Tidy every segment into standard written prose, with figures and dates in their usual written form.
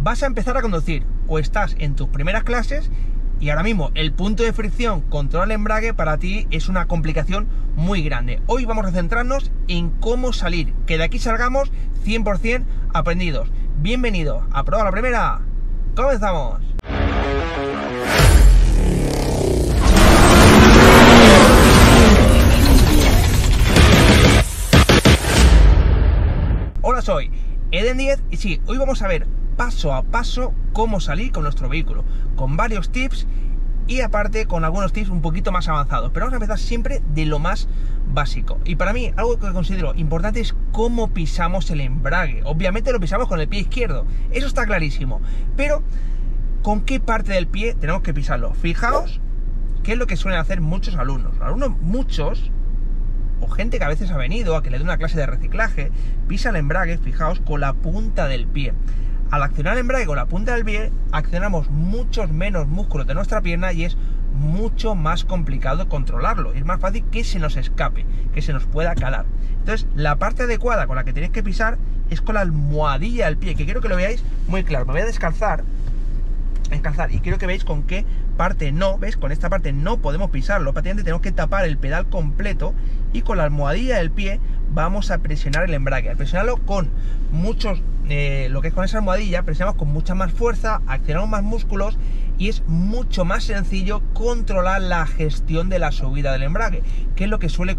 vas a empezar a conducir o estás en tus primeras clases y ahora mismo el punto de fricción, control el embrague, para ti es una complicación muy grande. Hoy vamos a centrarnos en cómo salir, que de aquí salgamos 100% aprendidos. Bienvenido a Prueba la Primera. ¡Comenzamos! Hola, soy Eden 10 y sí, hoy vamos a ver paso a paso cómo salir con nuestro vehículo, con varios tips y aparte con algunos tips un poquito más avanzados, pero vamos a empezar siempre de lo más básico. Y para mí algo que considero importante es cómo pisamos el embrague. Obviamente lo pisamos con el pie izquierdo, eso está clarísimo, pero ¿con qué parte del pie tenemos que pisarlo? Fijaos qué es lo que suelen hacer muchos alumnos. Muchos o gente que a veces ha venido a que le dé una clase de reciclaje, pisa el embrague, fijaos, con la punta del pie. Al accionar el embrague con la punta del pie, accionamos muchos menos músculos de nuestra pierna y es mucho más complicado controlarlo. Es más fácil que se nos escape, que se nos pueda calar. Entonces, la parte adecuada con la que tenéis que pisar es con la almohadilla del pie, que quiero que lo veáis muy claro. Me voy a descalzar y quiero que veáis con qué parte no, ¿ves? Con esta parte no podemos pisarlo, prácticamente tenemos que tapar el pedal completo y con la almohadilla del pie vamos a presionar el embrague. Al presionarlo con muchos, lo que es con esa almohadilla, presionamos con mucha más fuerza, accionamos más músculos y es mucho más sencillo controlar la gestión de la subida del embrague, que es lo que suele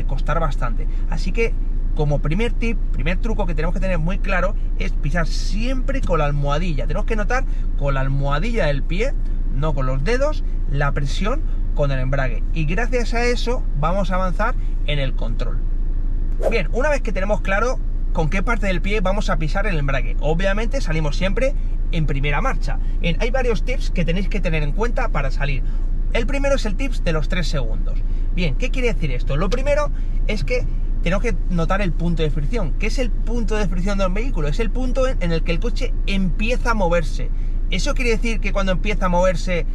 costar bastante. Así que como primer tip, primer truco que tenemos que tener muy claro es pisar siempre con la almohadilla. Tenemos que notar con la almohadilla del pie, no con los dedos, la presión con el embrague. Y gracias a eso vamos a avanzar en el control. Bien, una vez que tenemos claro con qué parte del pie vamos a pisar el embrague, obviamente salimos siempre en primera marcha. Bien, hay varios tips que tenéis que tener en cuenta para salir. El primero es el tips de los 3 segundos. Bien, ¿qué quiere decir esto? Lo primero es que tenemos que notar el punto de fricción. ¿Qué es el punto de fricción de un vehículo? Es el punto en el que el coche empieza a moverse. ¿Eso quiere decir que cuando empieza a moverse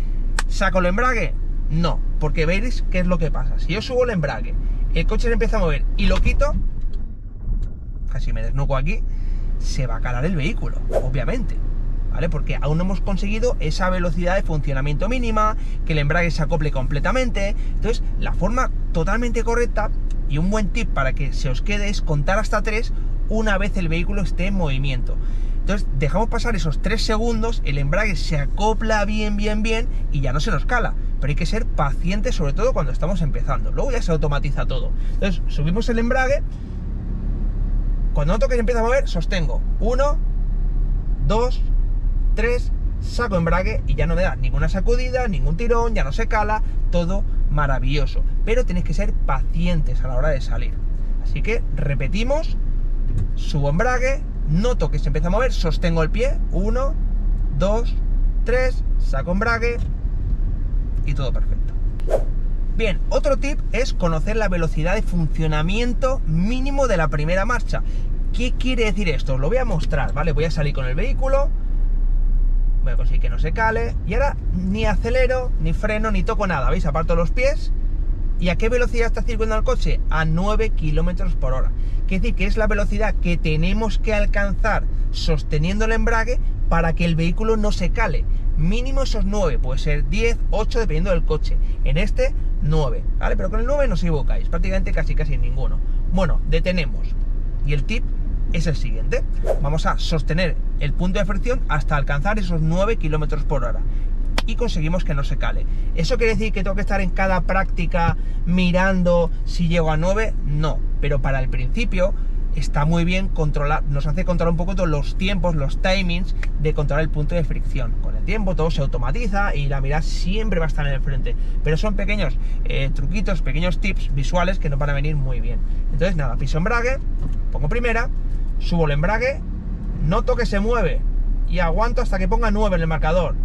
saco el embrague? No, porque veréis qué es lo que pasa. Si yo subo el embrague, el coche se empieza a mover y lo quito, casi me desnuco aquí, se va a calar el vehículo, obviamente, ¿vale? Porque aún no hemos conseguido esa velocidad de funcionamiento mínima, que el embrague se acople completamente. Entonces, la forma totalmente correcta y un buen tip para que se os quede es contar hasta 3 una vez el vehículo esté en movimiento. Entonces dejamos pasar esos 3 segundos, el embrague se acopla bien y ya no se nos cala. Pero hay que ser pacientes, sobre todo cuando estamos empezando. Luego ya se automatiza todo. Entonces subimos el embrague, cuando noto que se empieza a mover, sostengo 1, 2, 3, saco embrague y ya no me da ninguna sacudida, ningún tirón, ya no se cala, todo maravilloso. Pero tenéis que ser pacientes a la hora de salir. Así que repetimos, subo embrague, noto que se empieza a mover, sostengo el pie, 1, 2, 3, saco embrague y todo perfecto. Bien, otro tip es conocer la velocidad de funcionamiento mínimo de la primera marcha. ¿Qué quiere decir esto? Os lo voy a mostrar, ¿vale? Voy a salir con el vehículo, voy a conseguir que no se cale y ahora ni acelero, ni freno, ni toco nada, ¿veis? Aparto los pies. ¿Y a qué velocidad está circulando el coche? A 9 km por hora. Quiere decir que es la velocidad que tenemos que alcanzar sosteniendo el embrague para que el vehículo no se cale. Mínimo esos 9, puede ser 10, 8, dependiendo del coche. En este, 9, ¿vale? Pero con el 9 no os equivocáis, prácticamente casi ninguno. Bueno, detenemos. Y el tip es el siguiente. Vamos a sostener el punto de fricción hasta alcanzar esos 9 km por hora. Y conseguimos que no se cale. ¿Eso quiere decir que tengo que estar en cada práctica mirando si llego a 9? No, pero para el principio está muy bien controlar, nos hace controlar un poco todos los tiempos, los timings de controlar el punto de fricción. Con el tiempo todo se automatiza y la mirada siempre va a estar en el frente, pero son pequeños truquitos, pequeños tips visuales que nos van a venir muy bien. Entonces nada, piso embrague, pongo primera, subo el embrague, noto que se mueve y aguanto hasta que ponga 9 en el marcador.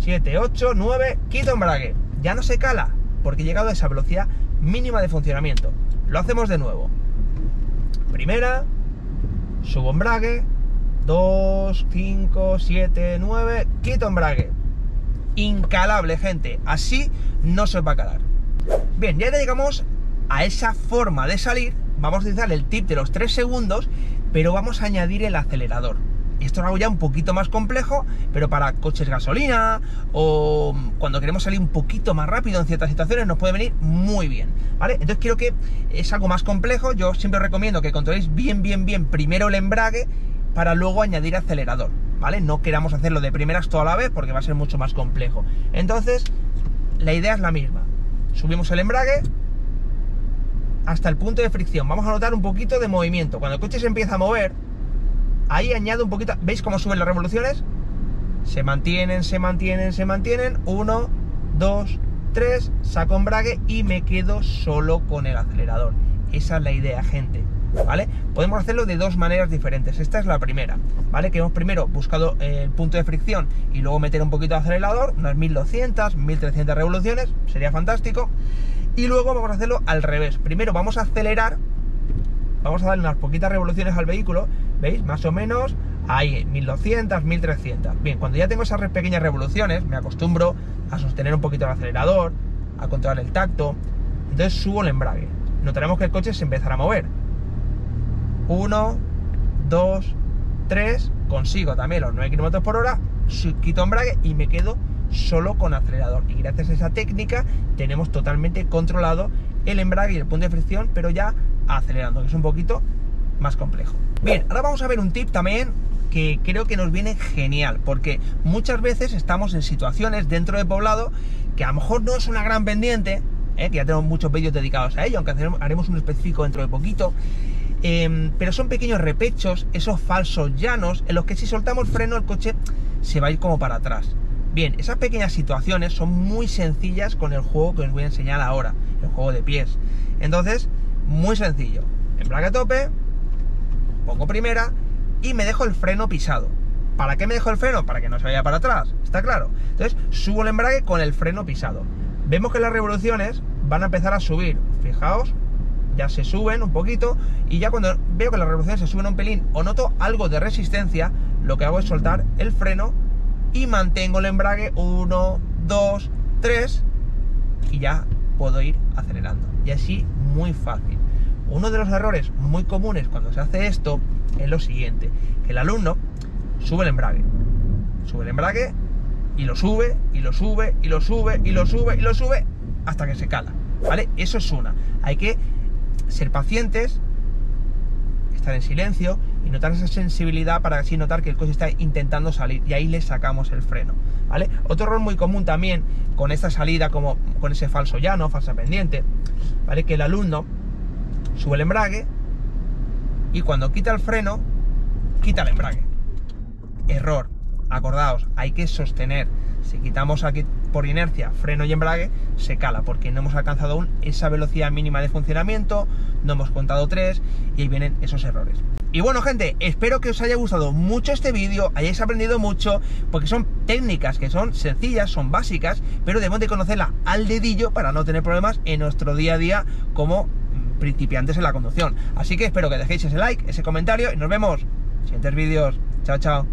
7, 8, 9, quito embrague. Ya no se cala, porque he llegado a esa velocidad mínima de funcionamiento. Lo hacemos de nuevo. Primera, subo embrague, 2, 5, 7, 9, quito embrague. Incalable, gente. Así no se os va a calar. Bien, ya llegamos a esa forma de salir. Vamos a utilizar el tip de los 3 segundos, pero vamos a añadir el acelerador. Esto es algo ya un poquito más complejo, pero para coches gasolina o cuando queremos salir un poquito más rápido en ciertas situaciones nos puede venir muy bien, ¿vale? Entonces quiero que es algo más complejo. Yo siempre os recomiendo que controléis bien primero el embrague para luego añadir acelerador, ¿vale? No queramos hacerlo de primeras toda la vez porque va a ser mucho más complejo. Entonces, la idea es la misma. Subimos el embrague hasta el punto de fricción. Vamos a notar un poquito de movimiento. Cuando el coche se empieza a mover, ahí añado un poquito. ¿Veis cómo suben las revoluciones? Se mantienen. 1, 2, 3, saco embrague y me quedo solo con el acelerador. Esa es la idea, gente, ¿vale? Podemos hacerlo de dos maneras diferentes. Esta es la primera, ¿vale? Que hemos primero buscado el punto de fricción y luego meter un poquito de acelerador, unas 1200, 1300 revoluciones, sería fantástico. Y luego vamos a hacerlo al revés. Primero vamos a acelerar, vamos a darle unas poquitas revoluciones al vehículo, ¿veis? Más o menos ahí, 1200, 1300. Bien, cuando ya tengo esas pequeñas revoluciones, me acostumbro a sostener un poquito el acelerador, a controlar el tacto, entonces subo el embrague. Notaremos que el coche se empezará a mover. 1, 2, 3, consigo también los 9 km por hora, quito embrague y me quedo solo con acelerador. Y gracias a esa técnica tenemos totalmente controlado el embrague y el punto de fricción, pero ya acelerando, que es un poquito más complejo. Bien, ahora vamos a ver un tip también que creo que nos viene genial, porque muchas veces estamos en situaciones dentro de poblado que a lo mejor no es una gran pendiente, que ya tenemos muchos vídeos dedicados a ello, aunque haremos un específico dentro de poquito, pero son pequeños repechos, esos falsos llanos, en los que si soltamos freno el coche se va a ir como para atrás. Bien, esas pequeñas situaciones son muy sencillas con el juego que os voy a enseñar ahora, el juego de pies. Entonces, muy sencillo, embrague a tope, pongo primera y me dejo el freno pisado. ¿Para qué me dejo el freno? Para que no se vaya para atrás, ¿está claro? Entonces, subo el embrague con el freno pisado. Vemos que las revoluciones van a empezar a subir, fijaos, ya se suben un poquito, y ya cuando veo que las revoluciones se suben un pelín o noto algo de resistencia, lo que hago es soltar el freno y mantengo el embrague, 1, 2, 3, y ya puedo ir acelerando. Y así, muy fácil. Uno de los errores muy comunes cuando se hace esto es lo siguiente, que el alumno sube el embrague y lo sube, y lo sube, y lo sube, y lo sube, y lo sube, hasta que se cala, ¿vale? Eso es una. Hay que ser pacientes, estar en silencio y notar esa sensibilidad para así notar que el coche está intentando salir, y ahí le sacamos el freno, ¿vale? Otro error muy común también con esta salida, como con ese falso llano, falsa pendiente, ¿vale? Que el alumno sube el embrague y cuando quita el freno, quita el embrague. Error. Acordaos, hay que sostener. Si quitamos aquí por inercia freno y embrague, se cala, porque no hemos alcanzado aún esa velocidad mínima de funcionamiento, no hemos contado 3, y ahí vienen esos errores. Y bueno, gente, espero que os haya gustado mucho este vídeo, hayáis aprendido mucho, porque son técnicas que son sencillas, son básicas, pero debemos de conocerlas al dedillo para no tener problemas en nuestro día a día como principiantes en la conducción. Así que espero que dejéis ese like, ese comentario, y nos vemos en siguientes vídeos. Chao, chao.